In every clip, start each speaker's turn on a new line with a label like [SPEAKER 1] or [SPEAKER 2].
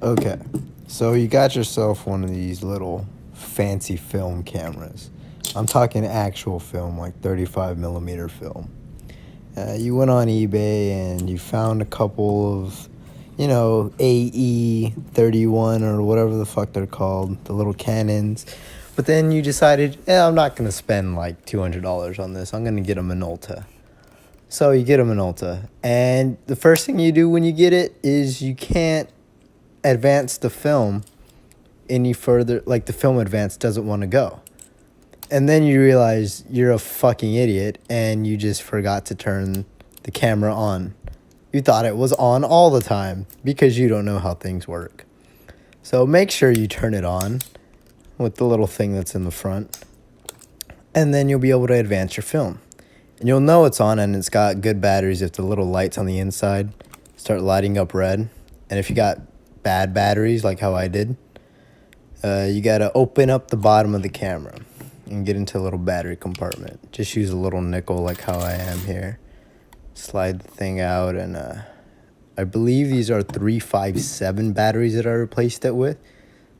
[SPEAKER 1] Okay, so you got yourself one of these little fancy film cameras. I'm talking actual film, like 35 millimeter film. You went on eBay and you found a couple of, AE 31 or whatever the fuck they're called, the little Canons. But then you decided, I'm not going to spend like $200 on this. I'm going to get a Minolta. So you get a Minolta. And the first thing you do when you get it is you can't advance the film any further. Like the film advance doesn't want to go. And then you realize you're a fucking idiot and you just forgot to turn the camera on. You thought it was on all the time because you don't know how things work. So make sure you turn it on with the little thing that's in the front. And then you'll be able to advance your film. And you'll know it's on and it's got good batteries if the little lights on the inside start lighting up red. And if you got bad batteries like how I did, you got to open up the bottom of the camera and get into a little battery compartment. Just use a little nickel like how I am here. Slide the thing out, and I believe these are 357 batteries that I replaced it with.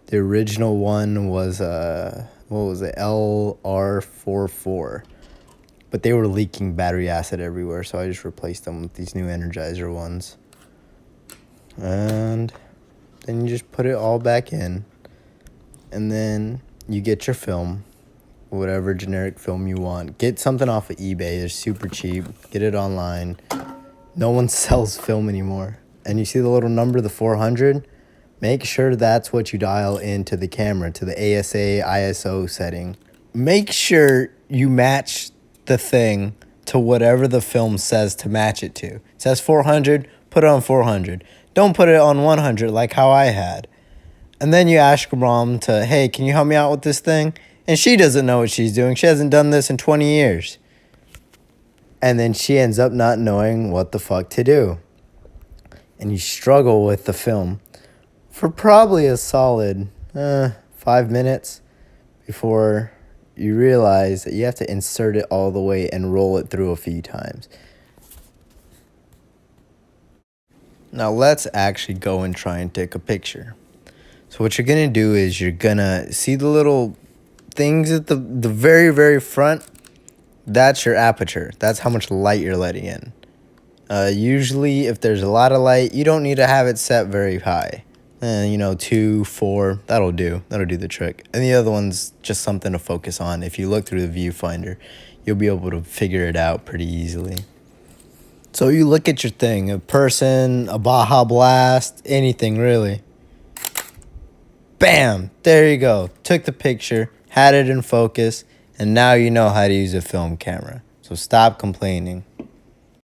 [SPEAKER 1] The original one was what was it, LR44, but they were leaking battery acid everywhere, so I just replaced them with these new Energizer ones. And then you just put it all back in, and then you get your film, whatever generic film you want. Get something off of eBay. They're super cheap. Get it online. No one sells film anymore. And you see the little number, the 400? Make sure that's what you dial into the camera, to the ASA ISO setting. Make sure you match the thing to whatever the film says to match it to. It says 400, put it on 400. Don't put it on 100 like how I had. And then you ask your mom to, hey, can you help me out with this thing? And she doesn't know what she's doing. She hasn't done this in 20 years. And then she ends up not knowing what the fuck to do. And you struggle with the film for probably a solid 5 minutes before you realize that you have to insert it all the way and roll it through a few times. Now let's actually go and try and take a picture. So what you're going to do is you're going to see the little things at the very, very front. That's your aperture. That's how much light you're letting in. Usually, if there's a lot of light, you don't need to have it set very high. 2, 4, that'll do. That'll do the trick. And the other one's just something to focus on. If you look through the viewfinder, you'll be able to figure it out pretty easily. So you look at your thing, a person, a Baja Blast, anything really. Bam! There you go. Took the picture, had it in focus, and now you know how to use a film camera. So stop complaining.